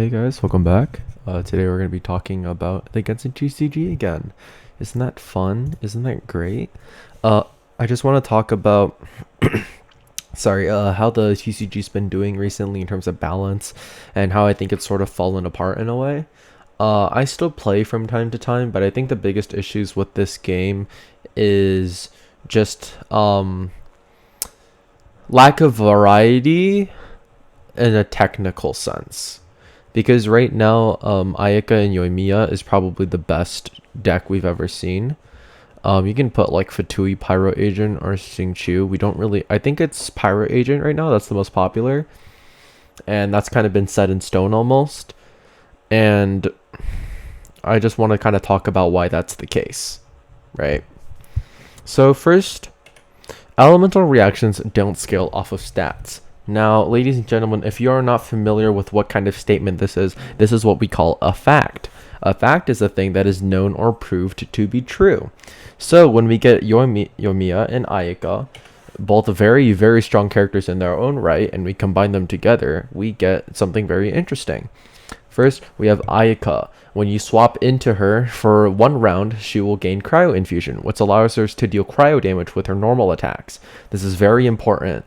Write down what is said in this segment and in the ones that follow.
Hey guys, welcome back. Today we're going to be talking about the Genshin TCG again. Isn't that fun? Isn't that great? Uh, I just want to talk about, how the TCG's been doing recently in terms of balance and how I think it's sort of fallen apart in a way. I still play from time to time, but I think the biggest issues with this game is just lack of variety in a technical sense. Because right now, Ayaka and Yoimiya is probably the best deck we've ever seen. You can put like Fatui Pyro Agent or Xingqiu. We don't really. I think it's Pyro Agent right now. That's the most popular, and that's kind of been set in stone almost. And I just want to kind of talk about why that's the case, right? So first, elemental reactions don't scale off of stats. Now, ladies and gentlemen, if you are not familiar with what kind of statement this is what we call a fact. A fact is a thing that is known or proved to be true. So when we get Yoimiya and Ayaka, both very, very strong characters in their own right, and we combine them together, we get something very interesting. First, we have Ayaka. When you swap into her for one round, she will gain Cryo Infusion, which allows her to deal cryo damage with her normal attacks. This is very important.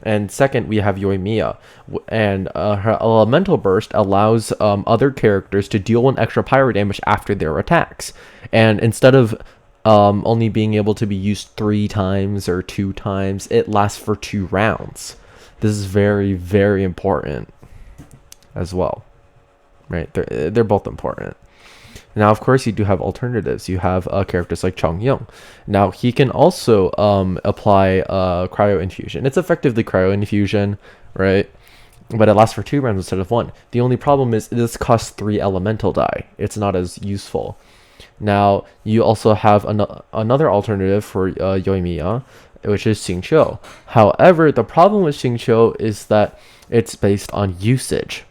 And second, we have Yoimiya, and her Elemental Burst allows other characters to deal 1 extra pyro damage after their attacks. And instead of only being able to be used 3 times or 2 times, it lasts for 2 rounds. This is very, very important as well. Right? They're both important. Now, of course, you do have alternatives. You have characters like Chongyun. Now, he can also apply Cryo Infusion. It's effectively Cryo Infusion, right? But it lasts for 2 rounds instead of 1. The only problem is this costs 3 elemental die. It's not as useful. Now, you also have another alternative for Yoimiya, which is Xingqiu. However, the problem with Xingqiu is that it's based on usage,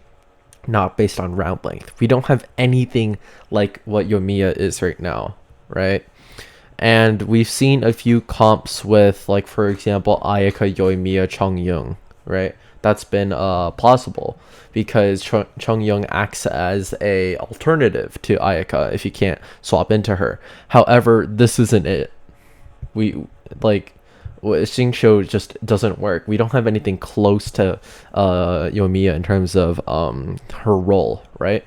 not based on round length. We don't have anything like what Yoimiya is right now, right? And we've seen a few comps with, like, for example, Ayaka, Yoimiya, Chongyun, right? That's been plausible because Chongyun acts as a alternative to Ayaka if you can't swap into her. However, this isn't it. Xingqiu just doesn't work. We don't have anything close to Yoimiya in terms of her role, right?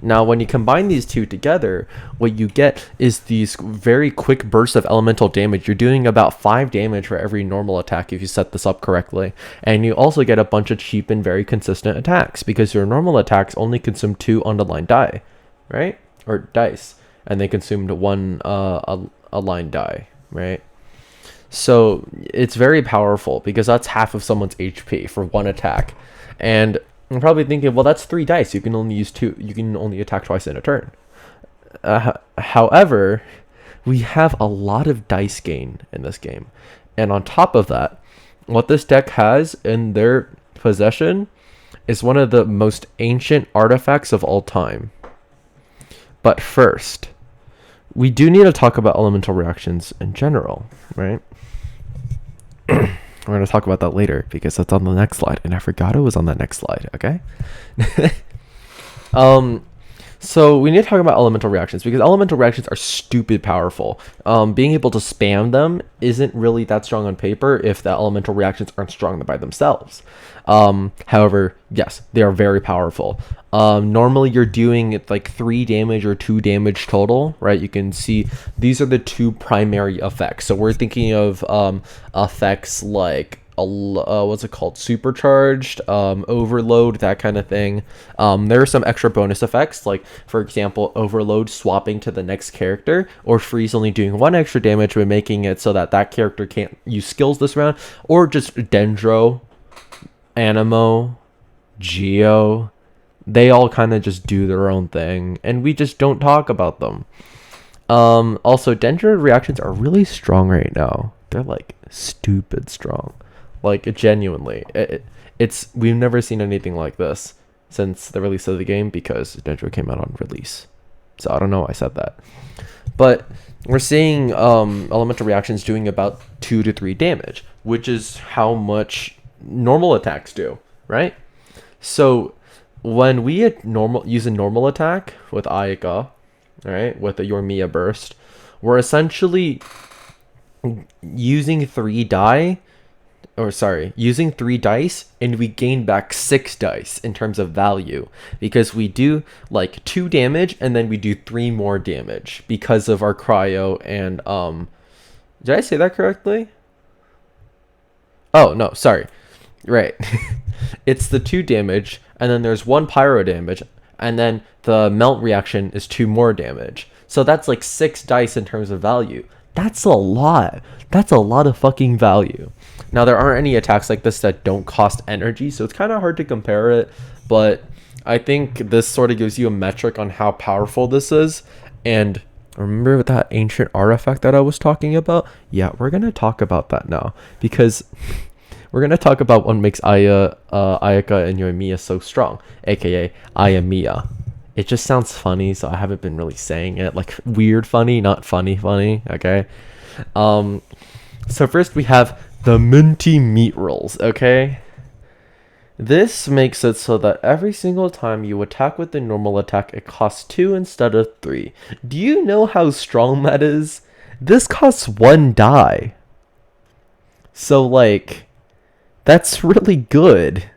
Now, when you combine these two together, what you get is these very quick bursts of elemental damage. You're doing about 5 damage for every normal attack if you set this up correctly. And you also get a bunch of cheap and very consistent attacks because your normal attacks only consume 2 underlined die, right? Or dice. And they consumed 1 aligned die, right? So it's very powerful because that's half of someone's HP for 1 attack. And I'm probably thinking, well, that's 3 dice. You can only use 2. You can only attack twice in a turn. However, we have a lot of dice gain in this game. And on top of that, what this deck has in their possession is one of the most ancient artifacts of all time. But first, we do need to talk about elemental reactions in general, right? We're going to talk about that later because that's on the next slide. And I forgot it was on that next slide, okay? So we need to talk about elemental reactions because elemental reactions are stupid powerful. Being able to spam them isn't really that strong on paper if the elemental reactions aren't strong by themselves. However, yes, they are very powerful. Normally you're doing like 3 damage or 2 damage total, right? You can see these are the 2 primary effects. So we're thinking of effects like what's it called, supercharged, overload, that kind of thing. There are some extra bonus effects, like for example, overload swapping to the next character, or freeze only doing 1 extra damage by making it so that that character can't use skills this round, or just Dendro, Animo, Geo. They all kind of just do their own thing, and we just don't talk about them. Also, Dendro reactions are really strong right now. They're like stupid strong. Like, genuinely, we've never seen anything like this since the release of the game because Dendro came out on release. So I don't know why I said that. But we're seeing elemental reactions doing about 2 to 3 damage, which is how much normal attacks do, right? So when we use a normal attack with Ayaka, right, with the Yormia burst, we're essentially using using 3 dice, and we gain back 6 dice in terms of value because we do like 2 damage and then we do 3 more damage because of our cryo and did I say that correctly? Oh no, sorry. Right. It's the 2 damage, and then there's 1 pyro damage, and then the melt reaction is 2 more damage. So that's like 6 dice in terms of value. That's a lot. That's a lot of fucking value. Now there aren't any attacks like this that don't cost energy, so it's kind of hard to compare it, but I think this sort of gives you a metric on how powerful this is. And remember that ancient artifact that I was talking about? Yeah, we're gonna talk about that now because we're gonna talk about what makes Ayaka and Yoimiya so strong, aka Ayamiya. It just sounds funny, so I haven't been really saying it like weird funny, not funny funny. Okay. So first we have the minty meat rolls. Okay. This makes it so that every single time you attack with the normal attack, it costs 2 instead of 3. Do you know how strong that is? This costs 1 die. So like, that's really good.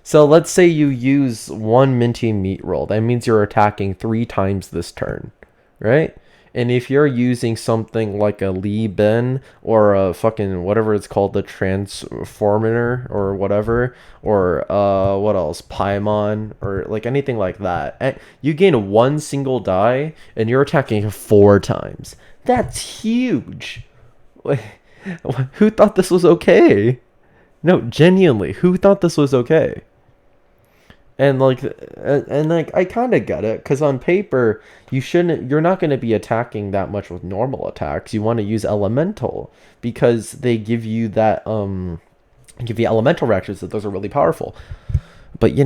So let's say you use 1 minty meat roll. That means you're attacking 3 times this turn, right? And if you're using something like a Li Ben or a fucking whatever it's called, the Transformer or whatever, or what else, Paimon or like anything like that, and you gain 1 single die and you're attacking 4 times. That's huge. Who thought this was okay? No, genuinely, who thought this was okay? And like I kind of get it, because on paper you're not going to be attacking that much with normal attacks. You want to use elemental because they give you that give you elemental reactions, that those are really powerful. But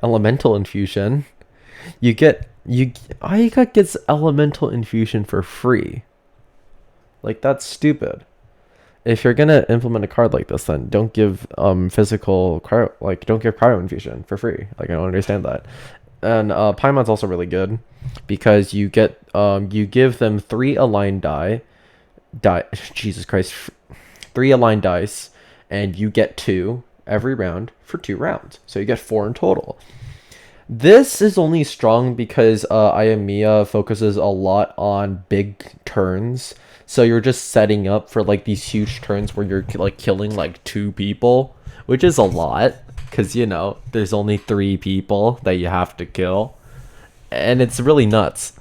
elemental infusion, Ayaka gets elemental infusion for free. Like, that's stupid. If you're gonna implement a card like this, then don't give physical cryo, like don't give cryo infusion for free. Like, I don't understand that. And Paimon's also really good because you give them 3 aligned Jesus Christ, 3 aligned dice, and you get 2 every round for 2 rounds, so you get 4 in total. This is only strong because Ayamiya focuses a lot on big turns. So you're just setting up for like these huge turns where you're like killing like 2 people, which is a lot because there's only 3 people that you have to kill, and it's really nuts.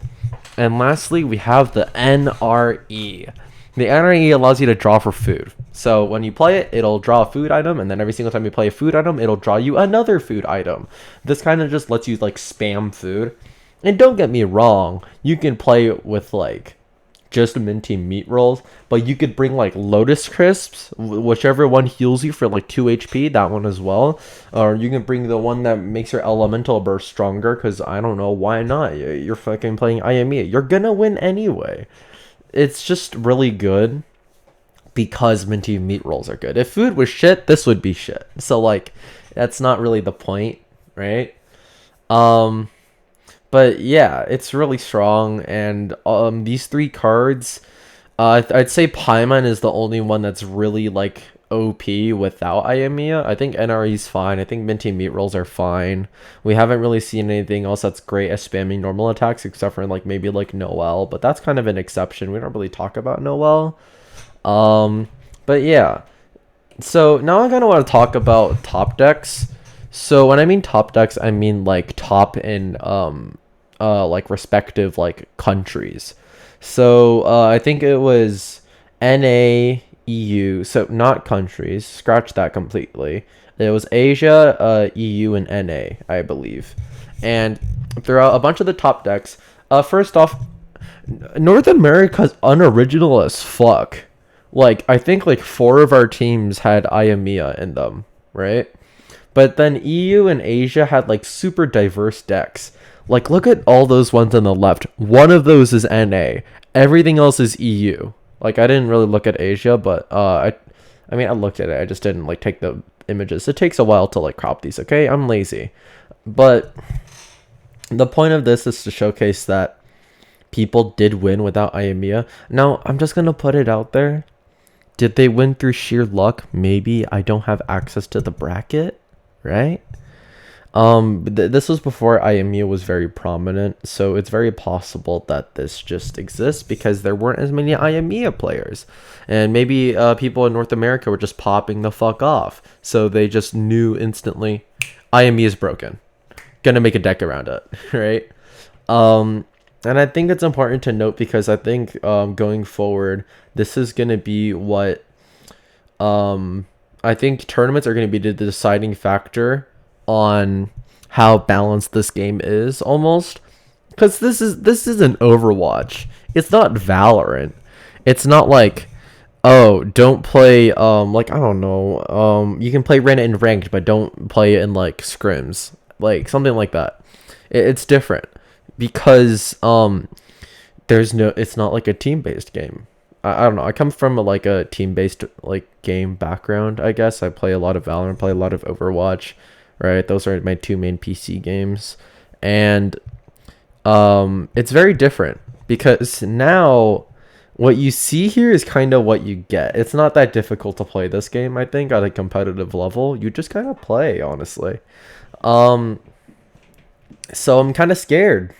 And lastly, we have the NRE. The NRE allows you to draw for food. So when you play it, it'll draw a food item, and then every single time you play a food item, it'll draw you another food item. This kind of just lets you like spam food. And don't get me wrong, you can play with like just minty meat rolls, but you could bring like Lotus Crisps, whichever one heals you for like 2 HP, that one as well. Or you can bring the one that makes your elemental burst stronger, because I don't know, why not? You're fucking playing Ayamiya. You're gonna win anyway. It's just really good because minty meat rolls are good. If food was shit, this would be shit. So like, that's not really the point, right? But yeah, it's really strong, and these 3 cards, I'd say Paimon is the only one that's really like OP without Ayamiya. I think NRE's fine. I think minty meat rolls are fine. We haven't really seen anything else that's great at spamming normal attacks, except for like maybe like Noelle, but that's kind of an exception. We don't really talk about Noelle. But yeah. So now I kind of want to talk about top decks. So when I mean top decks, I mean like top in like respective like countries. So I think it was NA, EU, so not countries, scratch that completely. It was Asia, EU, and NA, I believe. And throughout a bunch of the top decks, first off, North America's unoriginal as fuck. Like, I think like 4 of our teams had Ayamiya in them, right? But then EU and Asia had like super diverse decks. Like, look at all those ones on the left. One of those is NA. Everything else is EU. Like, I didn't really look at Asia, but I mean, I looked at it. I just didn't like take the images. It takes a while to like crop these, okay? I'm lazy. But the point of this is to showcase that people did win without Ayamiya. Now, I'm just going to put it out there. Did they win through sheer luck? Maybe. I don't have access to the bracket, right? This was before Ayamiya was very prominent, so it's very possible that this just exists because there weren't as many Ayamiya players, and maybe people in North America were just popping the fuck off, so they just knew instantly Ayamiya is broken, gonna make a deck around it, right? And I think it's important to note because I think going forward, this is gonna be what I think tournaments are gonna be the deciding factor on how balanced this game is, almost, because this is an Overwatch. It's not Valorant. It's not like, oh, don't play like, I don't know, you can play Rena in ranked but don't play it in like scrims, like something like that. It's different because there's no, it's not like a team-based game. I don't know. I come from like a team-based like game background, I guess. I play a lot of Valorant, play a lot of Overwatch, right? Those are my two main PC games. And it's very different because now what you see here is kind of what you get. It's not that difficult to play this game, I think, at a competitive level. You just kind of play, honestly. So I'm kind of scared.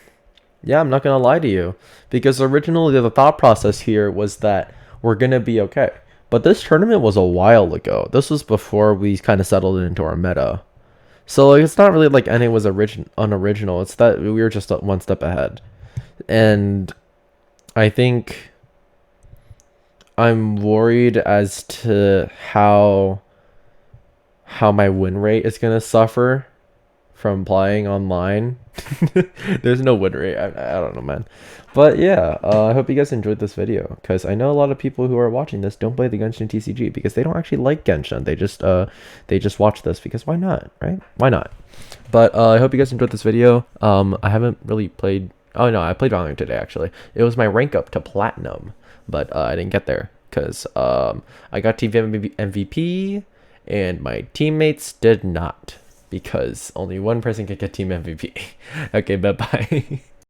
Yeah, I'm not gonna lie to you, because originally the thought process here was that we're gonna be okay. But this tournament was a while ago. This was before we kind of settled into our meta. So like, it's not really like any was unoriginal. It's that we were just one step ahead. And I think I'm worried as to how my win rate is gonna suffer from playing online. There's no win rate. I don't know, man. But yeah, I hope you guys enjoyed this video, because I know a lot of people who are watching this don't play the Genshin TCG because they don't actually like Genshin. They just watch this because why not, right? Why not? But I hope you guys enjoyed this video. I haven't really played. Oh no, I played Valorant today actually. It was my rank up to platinum, but I didn't get there because I got team MVP and my teammates did not, because only one person can get team MVP. Okay, bye bye.